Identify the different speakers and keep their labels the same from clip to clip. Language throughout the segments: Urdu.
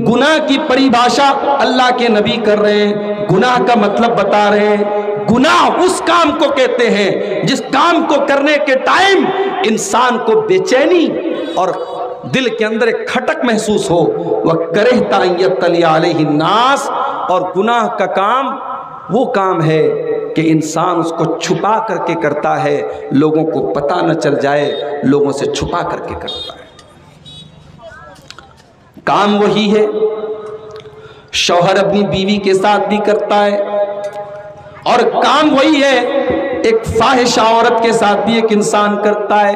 Speaker 1: گناہ کی پریبھاشا اللہ کے نبی کر رہے ہیں، گناہ کا مطلب بتا رہے ہیں۔ گناہ اس کام کو کہتے ہیں جس کام کو کرنے کے ٹائم انسان کو بے چینی اور دل کے اندر ایک کھٹک محسوس ہو۔ وَكَرِهْتَ أَن يَطَّلِعَ عَلَيْهِ النَّاسُ، اور گناہ کا کام وہ کام ہے کہ انسان اس کو چھپا کر کے کرتا ہے، لوگوں کو پتہ نہ چل جائے، لوگوں سے چھپا کر کے کرتا ہے۔ کام وہی ہے، شوہر اپنی بیوی کے ساتھ بھی کرتا ہے، اور کام وہی ہے ایک فاحشہ عورت کے ساتھ بھی ایک انسان کرتا ہے۔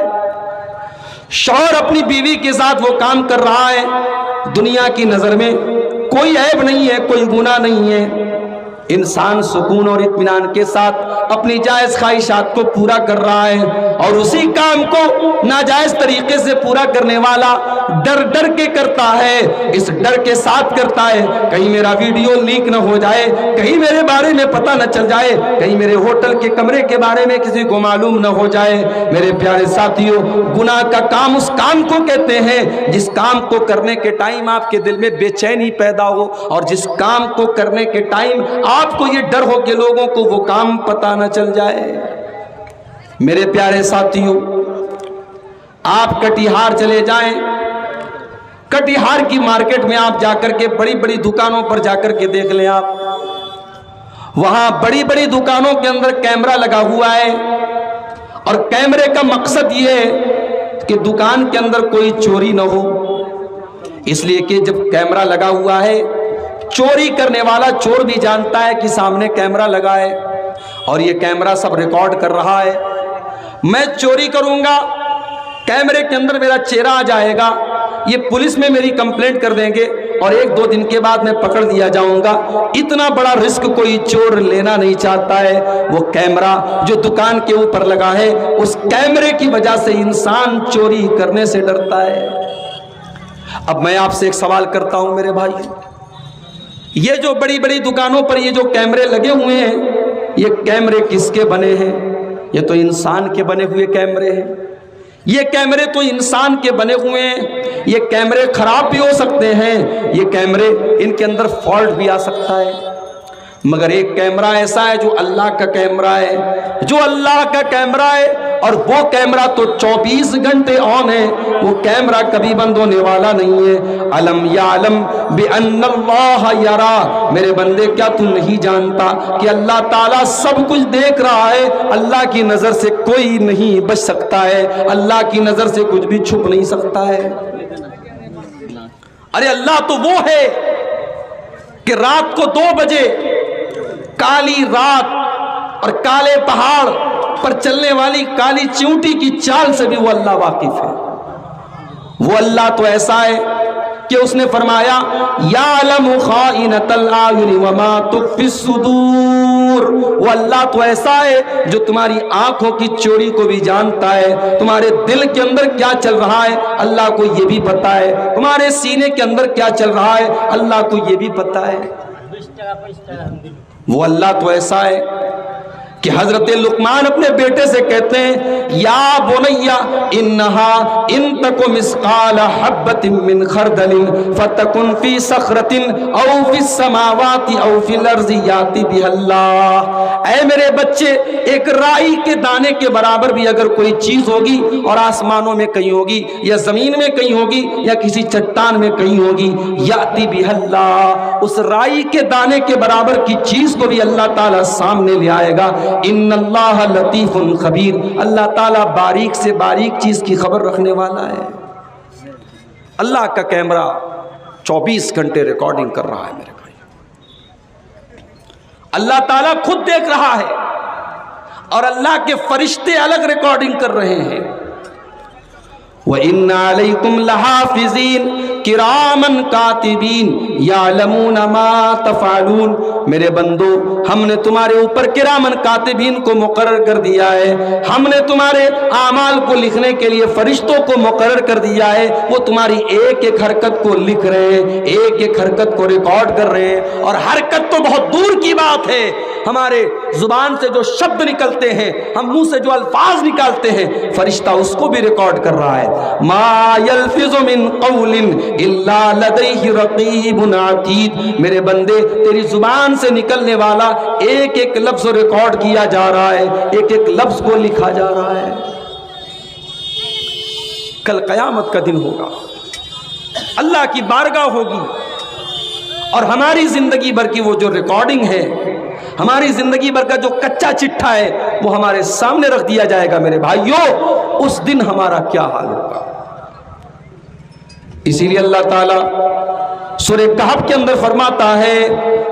Speaker 1: شوہر اپنی بیوی کے ساتھ وہ کام کر رہا ہے، دنیا کی نظر میں کوئی عیب نہیں ہے، کوئی گناہ نہیں ہے، انسان سکون اور اطمینان کے ساتھ اپنی جائز خواہشات کو پورا کر رہا ہے، اور اسی کام کو ناجائز طریقے سے پورا کرنے والا ڈر ڈر کے کرتا ہے، اس ڈر کے ساتھ کرتا ہے کہیں میرا ویڈیو لیک نہ ہو جائے، کہیں میرے بارے میں پتہ نہ چل جائے، کہیں میرے ہوٹل کے کمرے کے بارے میں کسی کو معلوم نہ ہو جائے۔ میرے پیارے ساتھیوں، گناہ کا کام اس کام کو کہتے ہیں جس کام کو کرنے کے ٹائم آپ کے دل میں بے چینی پیدا ہو، اور جس کام کو کرنے کے ٹائم آپ کو یہ ڈر ہو کہ لوگوں کو وہ کام پتہ نہ چل جائے۔ میرے پیارے ساتھیوں، آپ کٹیہار چلے جائیں، کٹیہار کی مارکیٹ میں آپ جا کر کے بڑی بڑی دکانوں پر جا کر کے دیکھ لیں، آپ وہاں بڑی بڑی دکانوں کے اندر کیمرہ لگا ہوا ہے، اور کیمرے کا مقصد یہ ہے کہ دکان کے اندر کوئی چوری نہ ہو، اس لیے کہ جب کیمرہ لگا ہوا ہے چوری کرنے والا چور بھی جانتا ہے کہ سامنے کیمرہ لگا ہے اور یہ کیمرہ سب ریکارڈ کر رہا ہے، میں چوری کروں گا، کیمرے کے اندر میرا چہرہ آ جائے گا، یہ پولیس میں میری کمپلینٹ کر دیں گے اور 1-2 دن کے بعد میں پکڑ دیا جاؤں گا۔ اتنا بڑا رسک کوئی چور لینا نہیں چاہتا ہے، وہ کیمرہ جو دکان کے اوپر لگا ہے اس کیمرے کی وجہ سے انسان چوری کرنے سے ڈرتا ہے۔ اب میں آپ سے ایک سوال کرتا ہوں میرے بھائی، یہ جو بڑی بڑی دکانوں پر یہ جو کیمرے لگے ہوئے ہیں، یہ کیمرے کس کے بنے ہیں؟ یہ تو انسان کے بنے ہوئے کیمرے ہیں، یہ کیمرے تو انسان کے بنے ہوئے ہیں، یہ کیمرے خراب بھی ہو سکتے ہیں، یہ کیمرے ان کے اندر فالٹ بھی آ سکتا ہے، مگر ایک کیمرہ ایسا ہے جو اللہ کا کیمرہ ہے، جو اللہ کا کیمرہ ہے، اور وہ کیمرہ تو 24 گھنٹے آن ہے، وہ کیمرہ کبھی بند ہونے والا نہیں ہے۔ علم یعلم بأن اللہ یرا، میرے بندے کیا تو نہیں جانتا کہ اللہ تعالیٰ سب کچھ دیکھ رہا ہے، اللہ کی نظر سے کوئی نہیں بچ سکتا ہے، اللہ کی نظر سے کچھ بھی چھپ نہیں سکتا ہے۔ ارے اللہ تو وہ ہے کہ رات کو 2 بجے کالی رات اور کالے پہاڑ پر چلنے والی کالی چیونٹی کی چال سے بھی وہ اللہ واقف ہے۔ وہ اللہ تو ایسا ہے کہ اس نے فرمایا یعلم خائنۃ الاعین وما تخفی الصدور، وہ اللہ تو ایسا ہے جو تمہاری آنکھوں کی چوری کو بھی جانتا ہے، تمہارے دل کے اندر کیا چل رہا ہے اللہ کو یہ بھی پتا ہے، تمہارے سینے کے اندر کیا چل رہا ہے اللہ کو یہ بھی پتا ہے۔ وہ اللہ تو ایسا ہے کہ حضرت لقمان اپنے بیٹے سے کہتے ہیں یا بنیا انہا ان تک مثقال حبۃ من خردل فتکن فی صخرۃ او فی السماوات او فی الارض یاتی بها اللہ، اے میرے بچے ایک رائی کے دانے کے برابر بھی اگر کوئی چیز ہوگی اور آسمانوں میں کہیں ہوگی یا زمین میں کہیں ہوگی یا کسی چٹان میں کہیں ہوگی، یاتی بها اللہ، اس رائی کے دانے کے برابر کی چیز کو بھی اللہ تعالیٰ سامنے لے آئے گا۔ ان اللہ لطیف خبیر، اللہ تعالیٰ باریک سے باریک چیز کی خبر رکھنے والا ہے۔ اللہ کا کیمرہ 24 گھنٹے ریکارڈنگ کر رہا ہے میرے بھائی، اللہ تعالیٰ خود دیکھ رہا ہے اور اللہ کے فرشتے الگ ریکارڈنگ کر رہے ہیں۔ وَإِنَّ عَلَيْكُمْ لَحَافِظِينَ كِرَامًا كَاتِبِينَ يَعْلَمُونَ مَا تَفْعَلُونَ، میرے بندو ہم نے تمہارے اوپر کرامن کاتبین کو مقرر کر دیا ہے، ہم نے تمہارے اعمال کو لکھنے کے لیے فرشتوں کو مقرر کر دیا ہے، وہ تمہاری ایک ایک حرکت کو لکھ رہے ہیں، ایک ایک حرکت کو ریکارڈ کر رہے ہیں، اور حرکت تو بہت دور کی بات ہے، ہمارے زبان سے جو شبد نکلتے ہیں، ہم منہ سے جو الفاظ نکالتے ہیں، فرشتہ اس کو بھی ریکارڈ کر رہا ہے۔ ما یلفظ من قول الا لدیہ رقیب عتید، میرے بندے تیری زبان سے نکلنے والا ایک ایک لفظ ریکارڈ کیا جا رہا ہے، ایک ایک لفظ کو لکھا جا رہا ہے۔ کل قیامت کا دن ہوگا، اللہ کی بارگاہ ہوگی، اور ہماری زندگی بھر کی وہ جو ریکارڈنگ ہے، ہماری زندگی بھر کا جو کچا چٹھا ہے، وہ ہمارے سامنے رکھ دیا جائے گا۔ میرے بھائیوں، اس دن ہمارا کیا حال ہوگا؟ اسی لیے اللہ تعالیٰ سورہ کہف کے اندر فرماتا ہے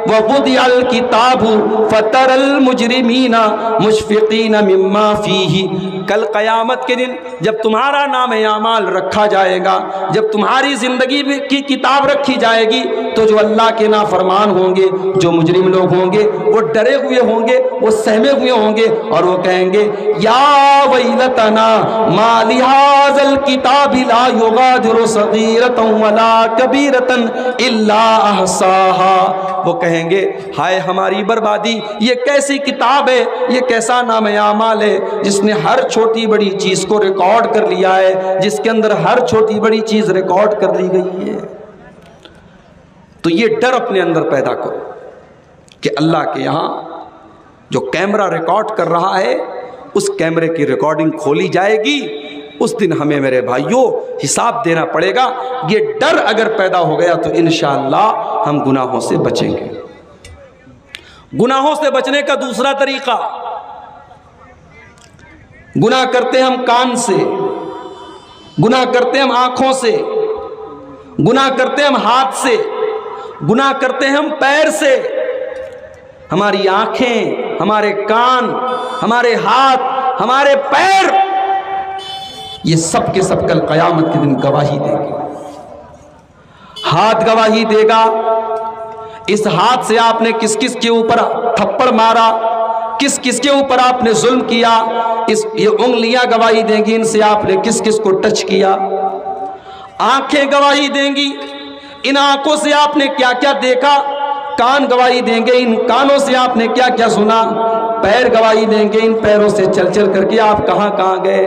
Speaker 1: وَوُضِعَ الْكِتَابُ فَتَرَى الْمُجْرِمِينَ مُشْفِقِينَ مِمَّا فِيهِ، کل قیامت کے دن جب تمہارا نام اعمال رکھا جائے گا، جب تمہاری زندگی کی کتاب رکھی جائے گی، تو جو اللہ کے نافرمان ہوں گے، جو مجرم لوگ ہوں گے، وہ ڈرے ہوئے ہوں گے، وہ سہمے ہوئے ہوں گے، اور وہ کہیں گے یا ویلتنا ما لہذا الکتاب لا یغادر صغیرۃ ولا کبیرۃ الا احصاها، وہ کہیں گے ہائے ہماری بربادی، یہ کیسی کتاب ہے، یہ کیسا نام اعمال ہے جس نے ہر چھوٹی بڑی چیز کو ریکارڈ کر لیا ہے، جس کے اندر ہر چھوٹی بڑی چیز ریکارڈ کر لی گئی ہے۔ تو یہ ڈر اپنے اندر پیدا کرو کہ اللہ کے یہاں جو کیمرہ ریکارڈ کر رہا ہے، اس کیمرے کی ریکارڈنگ کھولی جائے گی، اس دن ہمیں میرے بھائیوں حساب دینا پڑے گا۔ یہ ڈر اگر پیدا ہو گیا تو انشاءاللہ ہم گناہوں سے بچیں گے۔ گناہوں سے بچنے کا دوسرا طریقہ، گناہ کرتے ہم کان سے، گناہ کرتے ہم آنکھوں سے، گناہ کرتے ہم ہاتھ سے، گناہ کرتے ہم پیر سے۔ ہماری آنکھیں، ہمارے کان، ہمارے ہاتھ، ہمارے پیر، یہ سب کے سب کل قیامت کے دن گواہی دیں گے۔ ہاتھ گواہی دے گا، اس ہاتھ سے آپ نے کس کس کے اوپر تھپڑ مارا، کس کس کے اوپر آپ نے ظلم کیا، یہ انگلیاں گواہی دیں گی، ان سے آپ نے کس کس کو ٹچ کیا۔ آنکھیں گواہی دیں گی، ان آنکھوں سے آپ نے کیا کیا دیکھا۔ کان گواہی دیں گے، ان کانوں سے آپ نے کیا کیا سنا۔ پیر گواہی دیں گے، ان پیروں سے چل چل کر کے آپ کہاں کہاں گئے۔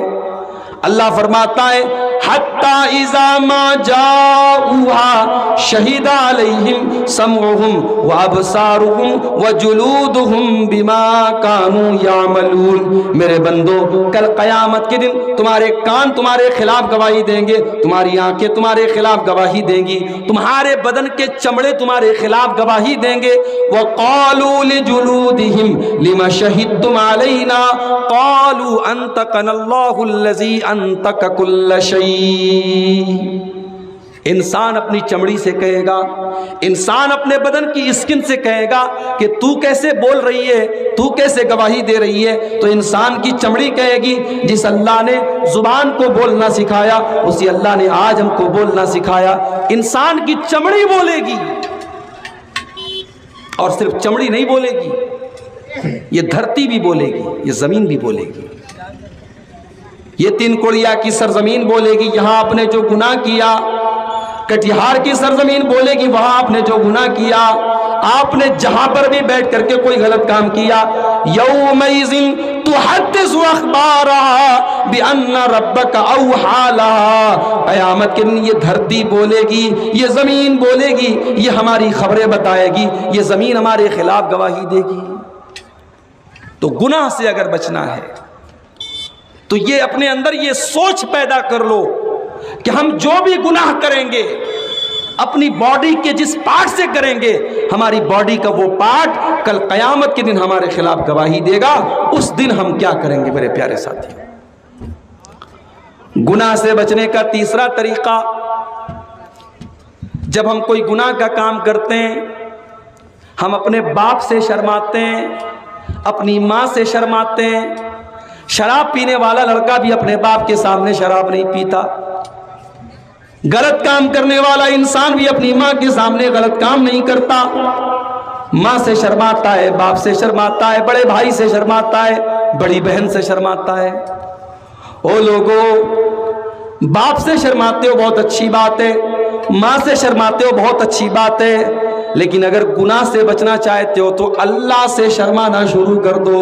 Speaker 1: اللہ فرماتا ہے حتی اذا ما جاؤوها شہد علیہم سمعہم وابصارہم وجلودہم بما کانوا یعملون۔ میرے بندو، کل قیامت کے دن تمہارے کان تمہارے خلاف گواہی دیں گے، تمہاری آنکھیں تمہارے خلاف گواہی دیں گی، تمہارے بدن کے چمڑے تمہارے خلاف گواہی دیں گے۔ وقالوا لجلودہم لما شہدتم علینا قالوا انطقنا اللہ الذی انطق کل شیء۔ انسان اپنی چمڑی سے کہے گا، انسان اپنے بدن کی اسکن سے کہے گا کہ تو کیسے بول رہی ہے، تو کیسے گواہی دے رہی ہے۔ تو انسان کی چمڑی کہے گی جس اللہ نے زبان کو بولنا سکھایا، اسی اللہ نے آج ہم کو بولنا سکھایا۔ انسان کی چمڑی بولے گی، اور صرف چمڑی نہیں بولے گی، یہ دھرتی بھی بولے گی، یہ زمین بھی بولے گی، یہ تین کوڑیا کی سرزمین بولے گی، یہاں آپ نے جو گناہ کیا۔ کٹیہار کی سرزمین بولے گی، وہاں آپ نے جو گناہ کیا، آپ نے جہاں پر بھی بیٹھ کر کے کوئی غلط کام کیا۔ یومئذ تحدث اخبارها بان ربک اوحی لها، قیامت کے دن یہ دھرتی بولے گی، یہ زمین بولے گی، یہ ہماری خبریں بتائے گی، یہ زمین ہمارے خلاف گواہی دے گی۔ تو گناہ سے اگر بچنا ہے تو یہ اپنے اندر یہ سوچ پیدا کر لو کہ ہم جو بھی گناہ کریں گے اپنی باڈی کے جس پارٹ سے کریں گے، ہماری باڈی کا وہ پارٹ کل قیامت کے دن ہمارے خلاف گواہی دے گا۔ اس دن ہم کیا کریں گے میرے پیارے ساتھی؟ گناہ سے بچنے کا تیسرا طریقہ، جب ہم کوئی گناہ کا کام کرتے ہیں، ہم اپنے باپ سے شرماتے ہیں، اپنی ماں سے شرماتے ہیں۔ شراب پینے والا لڑکا بھی اپنے باپ کے سامنے شراب نہیں پیتا، غلط کام کرنے والا انسان بھی اپنی ماں کے سامنے غلط کام نہیں کرتا۔ ماں سے شرماتا ہے، باپ سے شرماتا ہے، بڑے بھائی سے شرماتا ہے، بڑی بہن سے شرماتا ہے۔ او لوگو، باپ سے شرماتے ہو بہت اچھی بات ہے، ماں سے شرماتے ہو بہت اچھی بات ہے، لیکن اگر گناہ سے بچنا چاہتے ہو تو اللہ سے شرمانا شروع کر دو،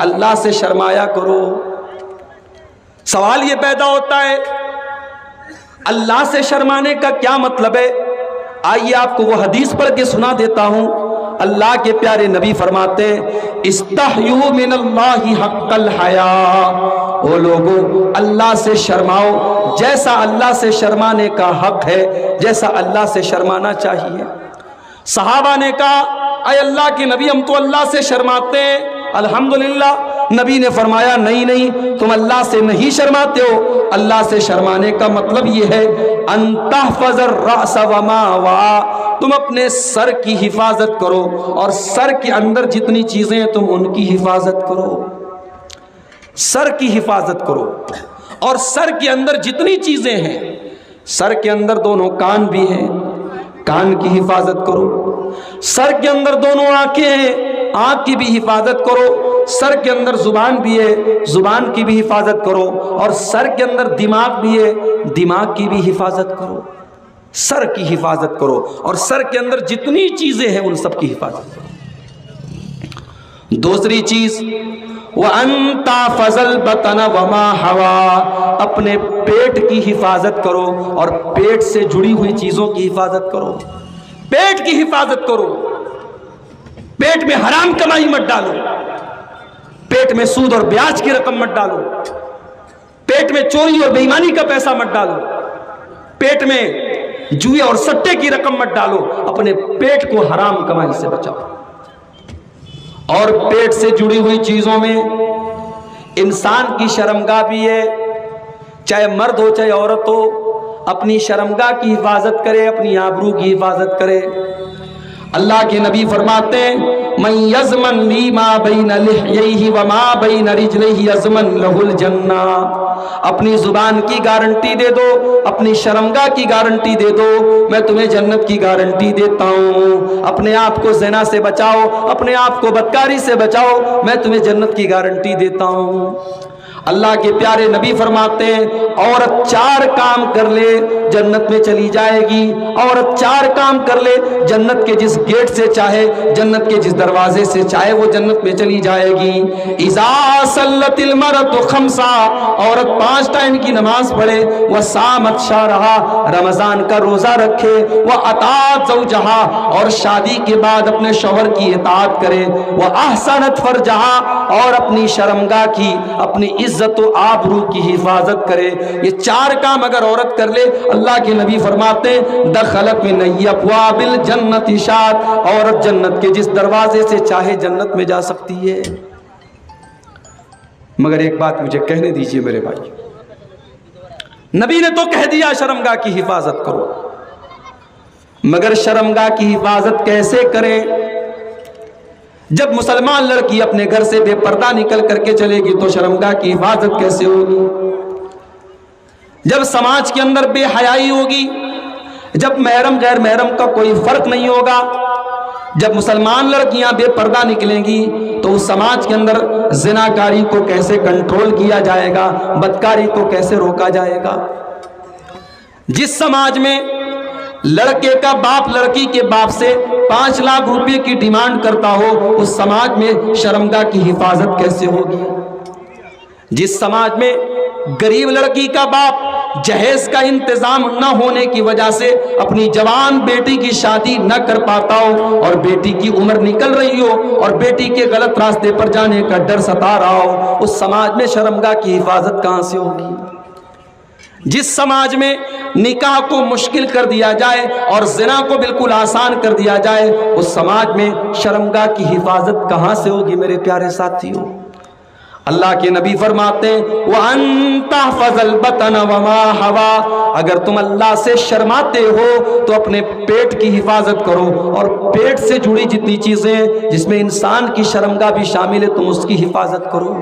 Speaker 1: اللہ سے شرمایا کرو۔ سوال یہ پیدا ہوتا ہے اللہ سے شرمانے کا کیا مطلب ہے؟ آئیے آپ کو وہ حدیث پڑھ کے سنا دیتا ہوں۔ اللہ کے پیارے نبی فرماتے ہیں استحیوا من اللہ حق الحیاء، وہ لوگوں اللہ سے شرماؤ جیسا اللہ سے شرمانے کا حق ہے، جیسا اللہ سے شرمانا چاہیے۔ صحابہ نے کہا اے اللہ کے نبی ہم تو اللہ سے شرماتے ہیں۔ الحمدللہ نبی نے فرمایا نہیں تم اللہ سے نہیں شرماتے ہو، اللہ سے شرمانے کا مطلب یہ ہے ان تحفظ الرأس وما وعى، تم اپنے سر کی حفاظت کرو اور سر کے اندر جتنی چیزیں ہیں تم ان کی حفاظت کرو، سر کی حفاظت کرو۔ اور سر کے اندر جتنی چیزیں ہیں، سر کے اندر دونوں کان بھی ہیں، کان کی حفاظت کرو۔ سر کے اندر دونوں آنکھیں ہیں، آنکھ کی بھی حفاظت کرو۔ سر کے اندر زبان بھی ہے، زبان کی بھی حفاظت کرو۔ اور سر کے اندر دماغ بھی ہے، دماغ کی بھی حفاظت کرو۔ سر کی حفاظت کرو اور سر کے اندر جتنی چیزیں ہیں ان سب کی حفاظت کرو۔ دوسری چیز وَأَن تَحْفَظَ الْبَطْنَ وَمَا حَوَىٰ، اپنے پیٹ کی حفاظت کرو اور پیٹ سے جڑی ہوئی چیزوں کی حفاظت کرو۔ پیٹ کی حفاظت کرو، پیٹ میں حرام کمائی مت ڈالو، پیٹ میں سود اور بیاج کی رقم مت ڈالو، پیٹ میں چوری اور بے ایمانی کا پیسہ مت ڈالو، پیٹ میں جوئے اور سٹے کی رقم مت ڈالو، اپنے پیٹ کو حرام کمائی سے بچاؤ۔ اور پیٹ سے جڑی ہوئی چیزوں میں انسان کی شرمگاہ بھی ہے، چاہے مرد ہو چاہے عورت ہو، اپنی شرمگاہ کی حفاظت کرے، اپنی آبرو کی حفاظت کرے۔ اللہ کے نبی فرماتے ہیں من یضمن لی ما بین لحییہ وما بین رجلیہ یضمن لہ الجنہ، اپنی زبان کی گارنٹی دے دو، اپنی شرمگاہ کی گارنٹی دے دو، میں تمہیں جنت کی گارنٹی دیتا ہوں۔ اپنے آپ کو زنا سے بچاؤ، اپنے آپ کو بدکاری سے بچاؤ، میں تمہیں جنت کی گارنٹی دیتا ہوں۔ اللہ کے پیارے نبی فرماتے ہیں عورت 4 کام کر لے جنت میں چلی جائے گی، عورت 4 کام کر لے جنت کے جس گیٹ سے چاہے، جنت کے جس دروازے سے چاہے وہ جنت میں چلی جائے گی۔ اذا صلت المرأۃ 5، عورت 5 ٹائم کی نماز پڑھے، وصامت شہرہا، رمضان کا روزہ رکھے، واطاعت زوجہا، اور شادی کے بعد اپنے شوہر کی اطاعت کرے، واحسنت فرجہا، اور اپنی شرمگاہ کی، اپنی عزت و آبرو کی حفاظت کرے۔ یہ 4 کام اگر عورت کر لے، اللہ کے نبی فرماتے ہیں دخلت من ابواب الجنت شات، عورت جنت کے جس دروازے سے چاہے جنت میں جا سکتی ہے۔ مگر ایک بات مجھے کہنے دیجئے میرے بھائی، نبی نے تو کہہ دیا شرمگاہ کی حفاظت کرو، مگر شرمگاہ کی حفاظت کیسے کرے؟ جب مسلمان لڑکی اپنے گھر سے بے پردہ نکل کر کے چلے گی تو شرمگاہ کی حفاظت کیسے ہوگی؟ جب سماج کے اندر بے حیائی ہوگی، جب محرم غیر محرم کا کوئی فرق نہیں ہوگا، جب مسلمان لڑکیاں بے پردہ نکلیں گی تو اس سماج کے اندر زناکاری کو کیسے کنٹرول کیا جائے گا، بدکاری کو کیسے روکا جائے گا؟ جس سماج میں لڑکے کا باپ لڑکی کے باپ سے 5 لاکھ روپے کی ڈیمانڈ کرتا ہو، اس سماج میں شرمگاہ کی حفاظت کیسے ہوگی؟ جس سماج میں غریب لڑکی کا باپ جہیز کا انتظام نہ ہونے کی وجہ سے اپنی جوان بیٹی کی شادی نہ کر پاتا ہو، اور بیٹی کی عمر نکل رہی ہو اور بیٹی کے غلط راستے پر جانے کا ڈر ستا رہا ہو، اس سماج میں شرمگاہ کی حفاظت کہاں سے ہوگی؟ جس سماج میں نکاح کو مشکل کر دیا جائے اور زنا کو بالکل آسان کر دیا جائے، اس سماج میں شرمگاہ کی حفاظت کہاں سے ہوگی میرے پیارے ساتھیوں؟ اللہ کے نبی فرماتے ہیں وَأَن تَحْفَظَ الْبَطْنَ وَمَا حَوَىٰ، اگر تم اللہ سے شرماتے ہو تو اپنے پیٹ کی حفاظت کرو، اور پیٹ سے جڑی جتنی چیزیں جس میں انسان کی شرمگاہ بھی شامل ہے تم اس کی حفاظت کرو۔